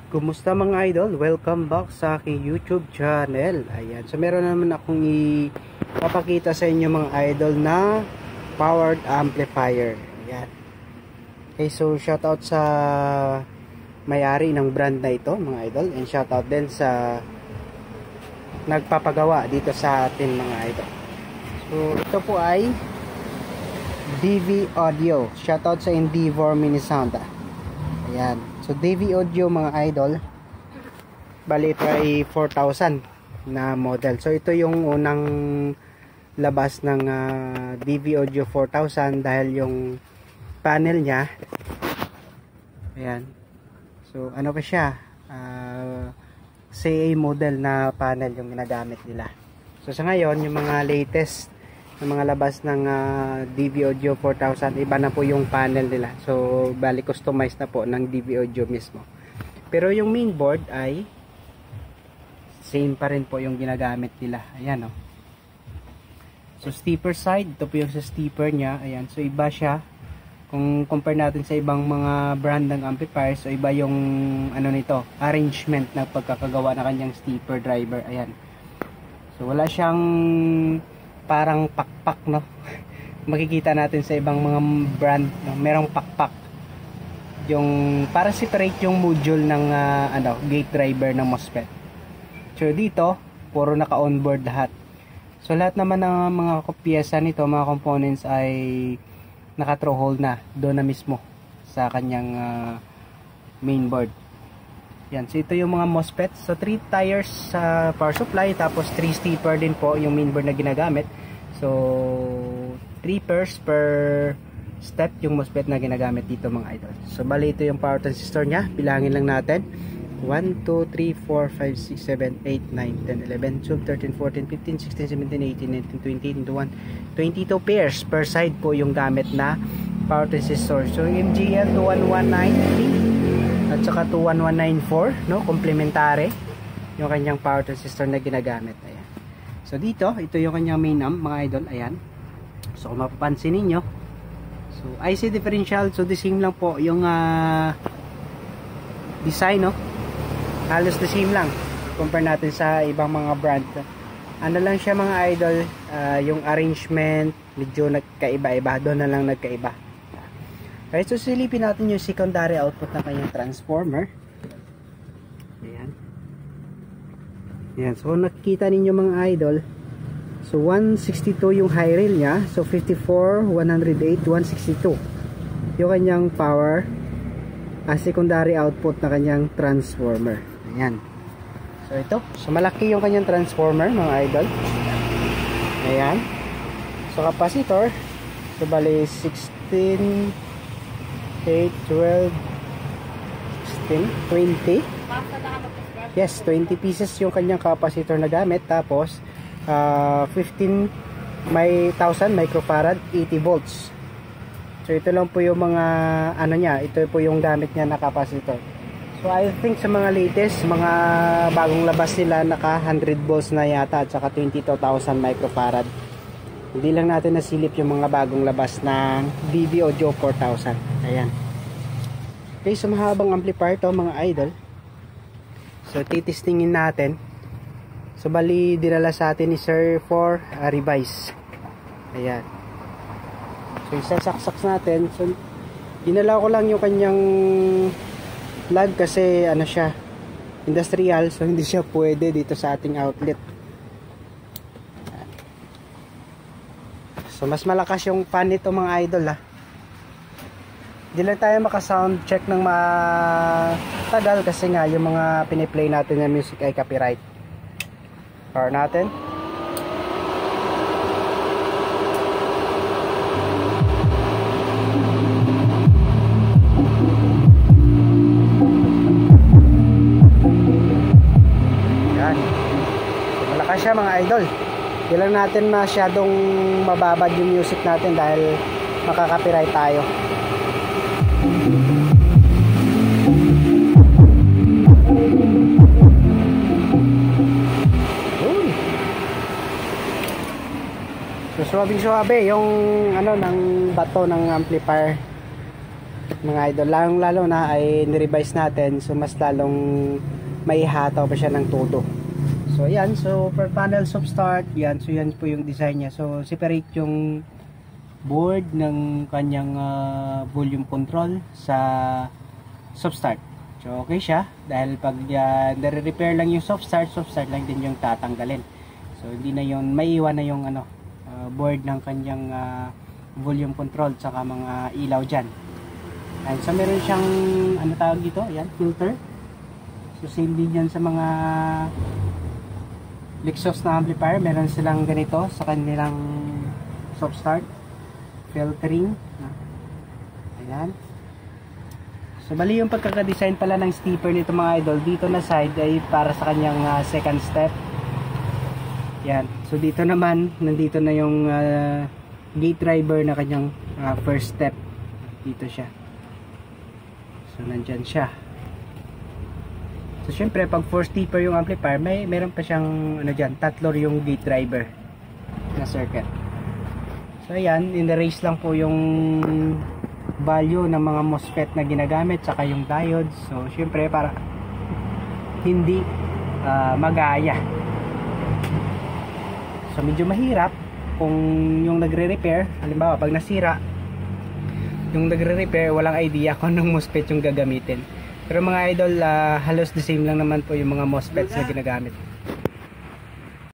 Kumusta mga idol? Welcome back sa aking YouTube channel. Ayan. So meron naman akong ipapakita sa inyo mga idol na powered amplifier. Ayan. Okay, so shoutout sa may-ari ng brand na ito mga idol. And shoutout din sa nagpapagawa dito sa atin mga idol. So ito po ay DV Audio. Shoutout sa Endeavor Mini Sound. Ayan. So DV Audio mga idol, bali ito ay 4,000 na model. So ito yung unang labas ng DV Audio 4,000 dahil yung panel niya, ayan. So ano pa siya, CA model na panel yung ginagamit nila. So sa ngayon yung mga latest ng mga labas ng DV Audio 4000, iba na po yung panel nila. So bali customized na po ng DV Audio mismo. Pero yung mainboard ay same pa rin po yung ginagamit nila. Ayan o. So steeper side, ito po yung sa steeper nya. Ayan, so iba siya kung compare natin sa ibang mga brand ng amplifier. So iba yung ano nito, arrangement na pagkakagawa na kanyang steeper driver. Ayan. So wala siyang parang pakpak, no? Makikita natin sa ibang mga brand, no? Merong pakpak yung para separate yung module ng gate driver ng MOSFET. So dito puro naka onboard lahat. So lahat naman ng mga piyesa nito, mga components ay naka through hole na doon na mismo sa kanyang mainboard. Yan, so ito yung mga MOSFET. So 3 tires sa power supply, tapos 3 steeper din po yung mainboard na ginagamit. So 3 pairs per step yung MOSFET na ginagamit dito mga idol. So bali ito yung power transistor nya. Bilangin lang natin: 1, 2, 3, 4, 5, 6, 7, 8, 9, 10, 11, 12, 13, 14, 15, 16, 17, 18, 19, 20, 21, 22 pairs per side po yung gamit na power transistor. So MGL 21193 at saka 21194, no, complementary yung kanyang power transistor na ginagamit. Ayan. So dito, ito yung kanyang main amp mga idol. Ayan. So kung mapapansin niyo, so IC differential, so the same lang po yung design, no, halos the same lang compare natin sa ibang mga brand. Ano lang siya mga idol, yung arrangement medyo nagkaiba-iba, doon na lang nagkaiba. Okay, so silipin natin yung secondary output ng kanyang transformer. Ayan. Ayan, so nakikita ninyo mga idol, so 162 yung high rail nya, so 54, 108, 162 yung kanyang power secondary output na kanyang transformer. Ayan. So ito, so malaki yung kanyang transformer mga idol. Ayan. So capacitor, so bali 16, 8, 12, 16, 20. Yes, 20 pieces yung kanyang capacitor na gamit. Tapos 15 may 1000 microfarad, 80 volts. So ito lang po yung mga ano niya, ito po yung gamit niya na capacitor. So I think sa mga latest, mga bagong labas nila naka 100 volts na yata at saka 22,000 microfarad. Hindi lang natin nasilip yung mga bagong labas ng DV Audio 4000. Ayan. Okay, so mahabang amplifier to mga idol. So titistingin natin. So bali dinala sa atin ni Sir for revise. Ayan. So isasaksak natin. So dinala ko lang yung kanyang plug kasi ano siya, industrial, so hindi siya pwede dito sa ating outlet. So mas malakas yung fan nito mga idol ha. Hindi lang tayo maka-sound check ng matagal kasi nga yung mga piniplay natin na music ay copyright. Power natin. Yan. So, malakas siya mga idol. Hindi lang natin masyadong mababad yung music natin dahil makaka-copyright tayo. So suwabe yung ano ng bato ng amplifier. mga idol, lalong lalo na ay nirevise natin, so mas lalong maihataw pa siya ng todo. So yan, so per panel soft start yan, so yan po yung design niya. So separate yung board ng kanyang volume control sa soft start. So okay siya, dahil pag nare-repair lang yung soft start lang din yung tatanggalin. So hindi na yon, maiiwan na yung board ng kanyang volume control saka mga ilaw dyan. And so meron siyang tawag dito, yan, filter. So same din yan sa mga Lexus na amplifier, meron silang ganito sa kanilang soft start filtering. Ayan. So bali yung pagkaka-design pala ng stepper nito mga idol, dito na side ay para sa kanyang second step. Yan. So dito naman, nandito na yung gate driver na kanyang first step. Dito siya. So nandyan siya. So syempre pag 4 stepper yung amplifier, meron pa siyang dyan, tatlo yung gate driver na circuit. So ayan, in-erase lang po yung value ng mga MOSFET na ginagamit saka yung diodes. So syempre para hindi magaya. So medyo mahirap kung yung nagre-repair, halimbawa pag nasira yung nagre-repair, walang idea kung anong MOSFET yung gagamitin. Pero mga idol, halos the same lang naman po yung mga MOSFETs na ginagamit.